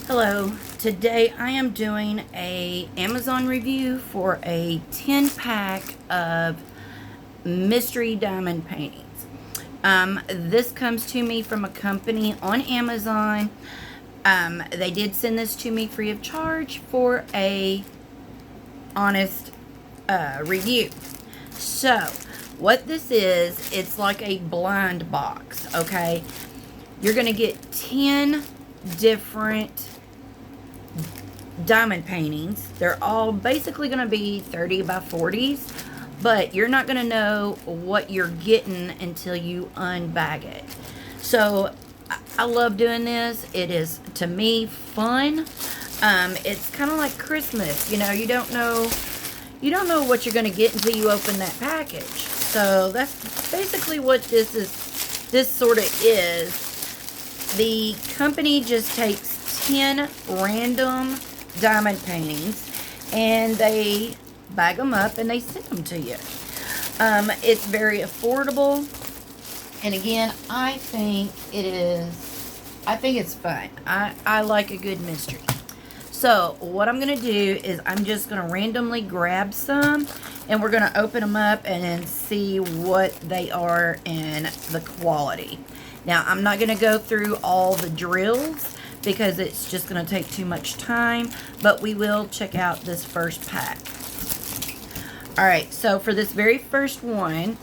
Hello, today I am doing a Amazon review for a 10 pack of mystery diamond paintings. This comes to me from a company on Amazon. They did send this to me free of charge for a honest review. So what this is, it's like a blind box, okay? You're gonna get 10 different diamond paintings. They're all basically going to be 30 by 40s, but you're not going to know what you're getting until you unbag it. So I love doing this. It is, to me, fun. It's kind of like Christmas. You know, you don't know what you're going to get until you open that package. So that's basically what this sort of is. The company just takes 10 random diamond paintings and they bag them up and they send them to you. It's very affordable, and again, I think it's fun. I like a good mystery. So what I'm gonna do is I'm just gonna randomly grab some and we're gonna open them up and then see what they are and the quality. Now, I'm not gonna go through all the drills because it's just going to take too much time, but we will check out this first pack. Alright, so for this very first one,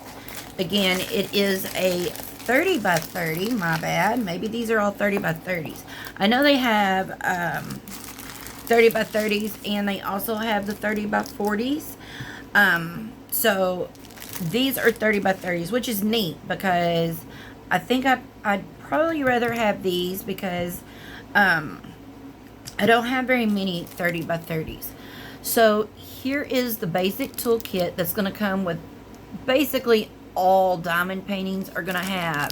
again, it is a 30 by 30, my bad. Maybe these are all 30 by 30s. I know they have 30 by 30s, and they also have the 30 by 40s. So these are 30 by 30s, which is neat because I think I'd probably rather have these because I don't have very many 30 by 30s. So here is the basic toolkit that's going to come with basically all diamond paintings are going to have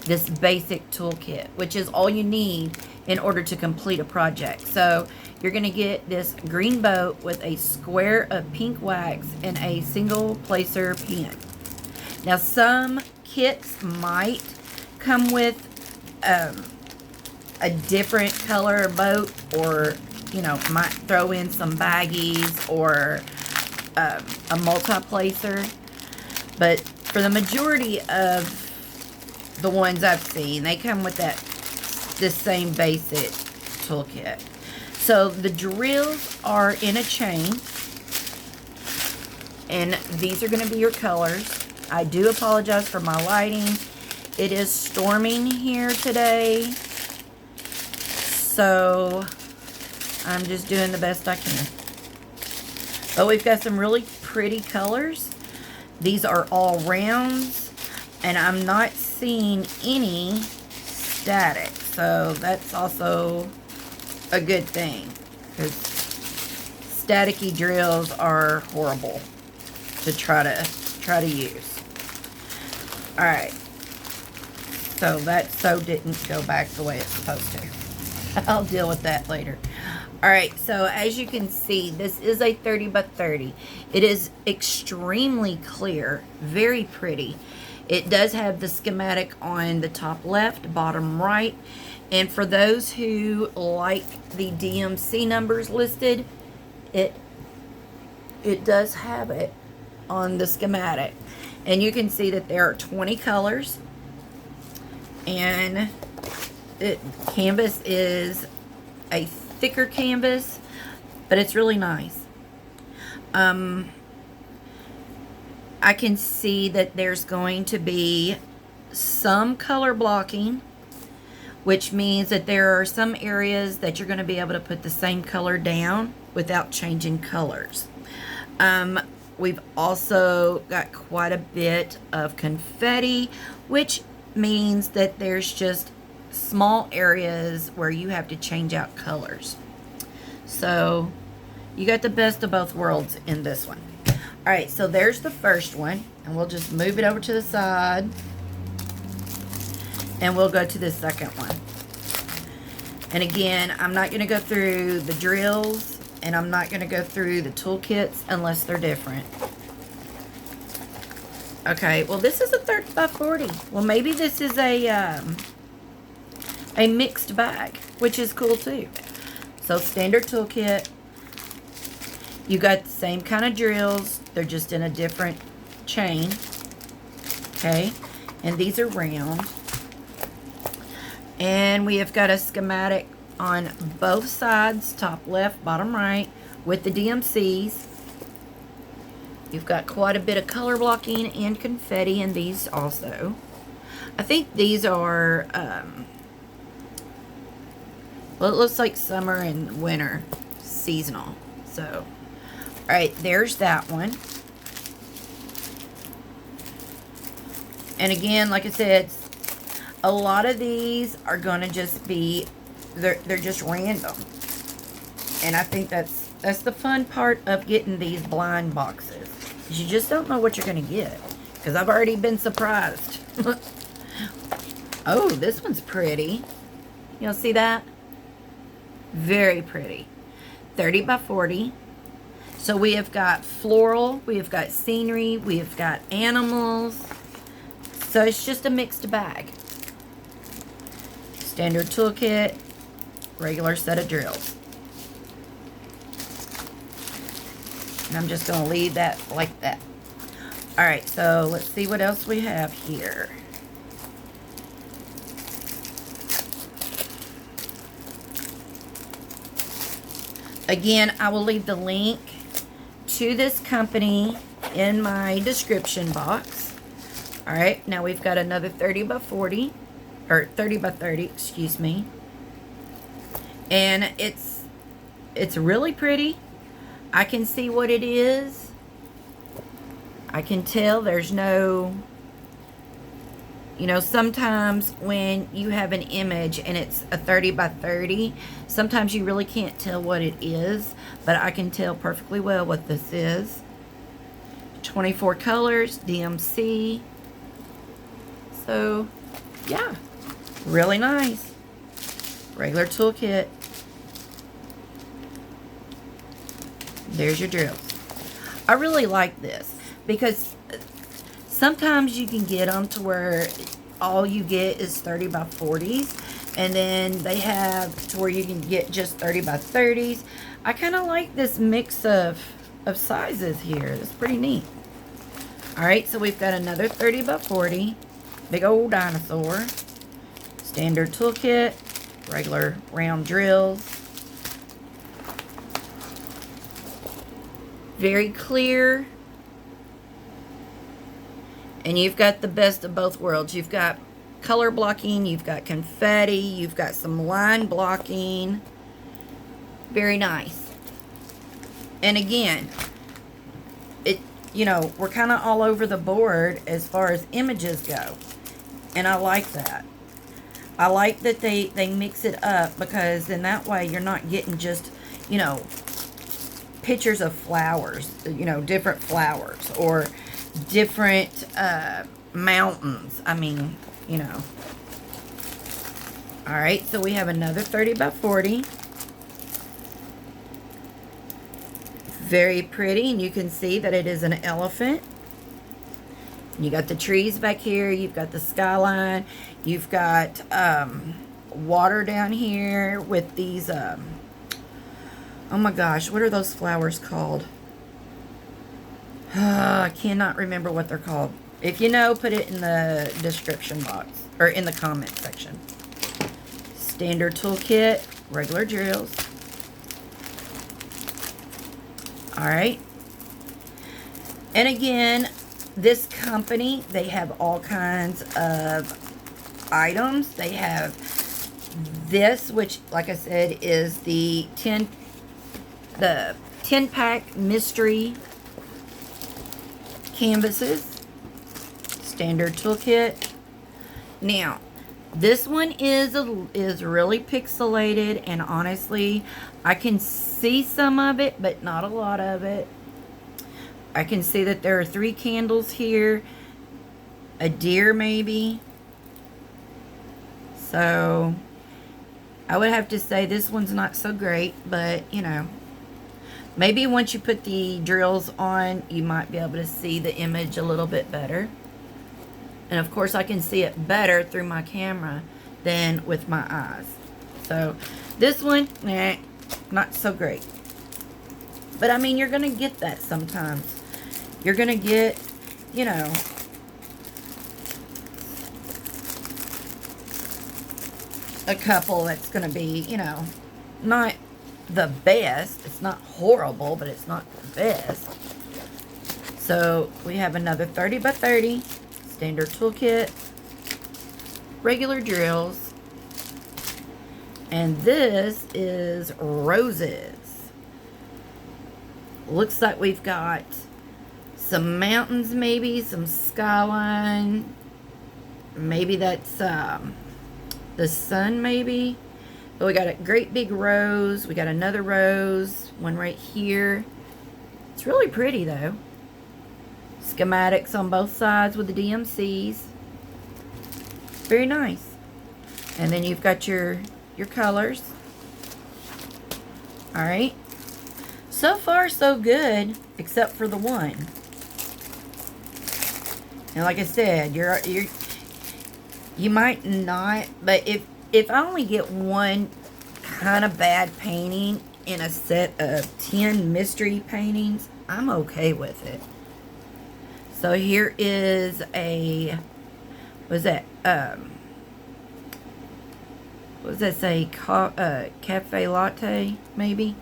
this basic toolkit, which is all you need in order to complete a project. So you're going to get this green boat with a square of pink wax and a single placer pen. Now some kits might come with a different color boat, or might throw in some baggies or a multi-placer, but for the majority of the ones I've seen, they come with this same basic toolkit. So the drills are in a chain, and these are going to be your colors. I do apologize for my lighting. It is storming here today, so I'm just doing the best I can. But we've got some really pretty colors. These are all rounds, and I'm not seeing any static, so that's also a good thing, because staticky drills are horrible to try to use. All right. So that didn't go back the way it's supposed to. I'll deal with that later. Alright, so as you can see, this is a 30 by 30. It is extremely clear, very pretty. It does have the schematic on the top left, bottom right. And for those who like the DMC numbers listed, it does have it on the schematic. And you can see that there are 20 colors. And canvas is a thicker canvas, but it's really nice. I can see that there's going to be some color blocking, which means that there are some areas that you're going to be able to put the same color down without changing colors. We've also got quite a bit of confetti, which means that there's just small areas where you have to change out colors. So you got the best of both worlds in this one. Alright, so there's the first one, and we'll just move it over to the side, and we'll go to the second one. And again, I'm not going to go through the drills, and I'm not going to go through the toolkits unless they're different. Okay, well this is a 30 by 40. Well, maybe this is a mixed bag, which is cool too. So standard toolkit. You got the same kind of drills. They're just in a different chain. Okay. And these are round. And we have got a schematic on both sides, top left, bottom right, with the DMCs. You've got quite a bit of color blocking and confetti in these also. I think these are, well, it looks like summer and winter seasonal. So, all right, there's that one. And again, like I said, a lot of these are going to just be, they're just random. And I think that's the fun part of getting these blind boxes. You just don't know what you're going to get. Because I've already been surprised. Oh, this one's pretty. You'll see that? Very pretty. 30 by 40. So we have got floral, we have got scenery, we have got animals. So it's just a mixed bag. Standard toolkit, regular set of drills. And I'm just going to leave that like that. Alright, so let's see what else we have here. Again, I will leave the link to this company in my description box. Alright, now we've got another 30 by 40. Or 30 by 30, excuse me. And it's really pretty. I can see what it is. I can tell there's no, you know, sometimes when you have an image and it's a 30 by 30, sometimes you really can't tell what it is, but I can tell perfectly well what this is. 24 colors, DMC. So, yeah, really nice. Regular toolkit. There's your drills. I really like this because sometimes you can get them to where all you get is 30 by 40s, and then they have to where you can get just 30 by 30s. I kind of like this mix of sizes here. It's pretty neat. Alright, so we've got another 30 by 40. Big old dinosaur. Standard toolkit. Regular round drills. Very clear. And you've got the best of both worlds. You've got color blocking, you've got confetti, you've got some line blocking. Very nice. And again, you know, we're kind of all over the board as far as images go. And I like that. I like that they mix it up, because in that way you're not getting just, you know, pictures of flowers, you know, different flowers or different mountains. I mean, you know. Alright, so we have another 30 by 40. Very pretty, and you can see that it is an elephant. You got the trees back here, you've got the skyline, you've got water down here with these, oh my gosh, what are those flowers called? I cannot remember what they're called. If you know, put it in the description box, or in the comment section. Standard toolkit, regular drills. Alright. And again, this company, they have all kinds of items. They have this, which, like I said, is the 10-pack mystery canvases. Standard toolkit. Now, this one is really pixelated, and honestly, I can see some of it, but not a lot of it. I can see that there are 3 candles here. A deer, maybe. So, I would have to say this one's not so great, but, you know. Maybe once you put the drills on, you might be able to see the image a little bit better. And, of course, I can see it better through my camera than with my eyes. So, this one, nah. not so great. But I mean, you're going to get that sometimes. You're going to get, you know, a couple that's going to be, you know, not the best. It's not horrible, but it's not the best. So we have another 30 by 30 standard toolkit, regular drills, and this is roses. Looks like we've got some mountains, maybe some skyline. Maybe that's the sun, maybe. But we got a great big rose. We got another rose, one right here. It's really pretty though. Schematics on both sides with the DMCs. Very nice. And then you've got your colors. Alright. So far so good, except for the one. And like I said, you might not, but if I only get one kind of bad painting in a set of 10 mystery paintings, I'm okay with it. So here is a, what was that? What does that say? Cafe latte, maybe?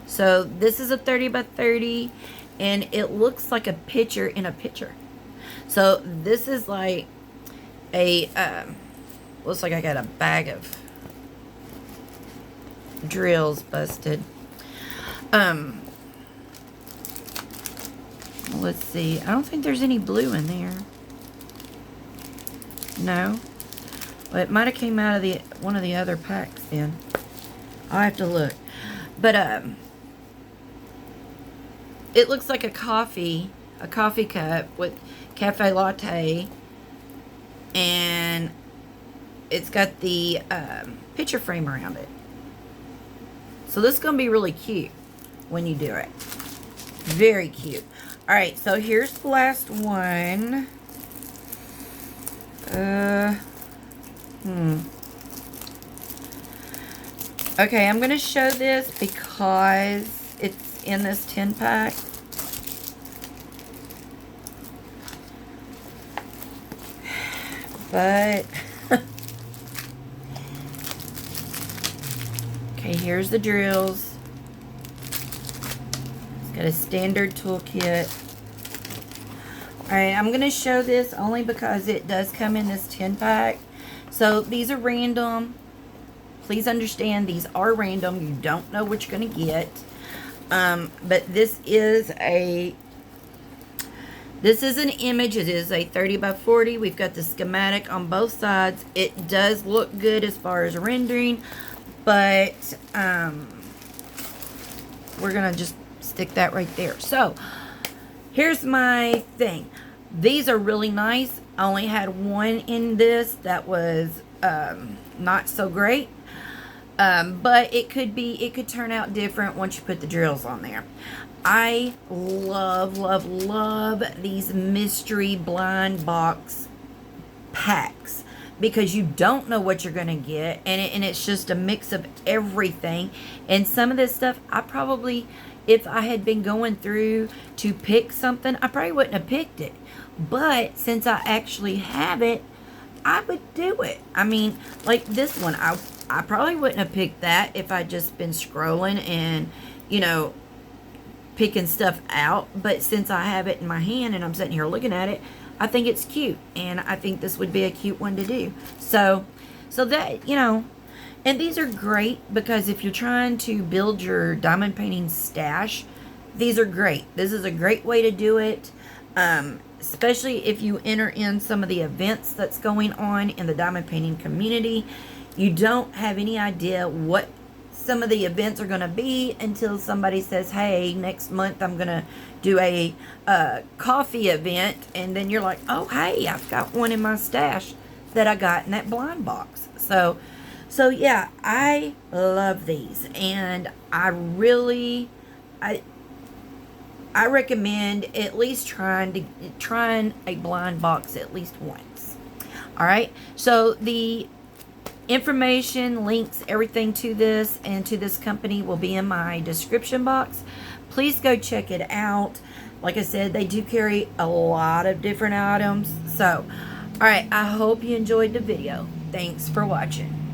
So this is a 30 by 30, and it looks like a picture in a picture. So this is like a, looks like I got a bag of drills busted. Let's see. I don't think there's any blue in there. No. Well, it might have came out of one of the other packs then. I'll have to look. But it looks like a coffee cup with cafe latte, and it's got the picture frame around it. So this is going to be really cute when you do it. Very cute. Alright, so here's the last one. Okay, I'm going to show this because it's in this 10 pack. But, okay, here's the drills. It's got a standard toolkit. Alright, I'm going to show this only because it does come in this 10 pack. So, these are random. Please understand, these are random. You don't know what you're going to get. But this is an image. It is a 30 by 40. We've got the schematic on both sides. It does look good as far as rendering, but we're going to just stick that right there. So, here's my thing. These are really nice. I only had one in this that was not so great. But it could turn out different once you put the drills on there. I love, love, love these mystery blind box packs because you don't know what you're going to get, and it's just a mix of everything. And some of this stuff, I probably, if I had been going through to pick something, I probably wouldn't have picked it. But since I actually have it, I would do it. I mean, like this one, I probably wouldn't have picked that if I'd just been scrolling and, you know, picking stuff out. But since I have it in my hand and I'm sitting here looking at it, I think it's cute. And I think this would be a cute one to do. So that, you know, and these are great because if you're trying to build your diamond painting stash, these are great. This is a great way to do it. Especially if you enter in some of the events that's going on in the diamond painting community. You don't have any idea what some of the events are going to be until somebody says, hey, next month I'm going to do a coffee event. And then you're like, oh, hey, I've got one in my stash that I got in that blind box. So yeah, I love these. And I recommend at least trying a blind box at least once. All right. So the Information, links, everything to this and to this company will be in my description box. Please go check it out. Like I said, they do carry a lot of different items. So, alright, I hope you enjoyed the video. Thanks for watching.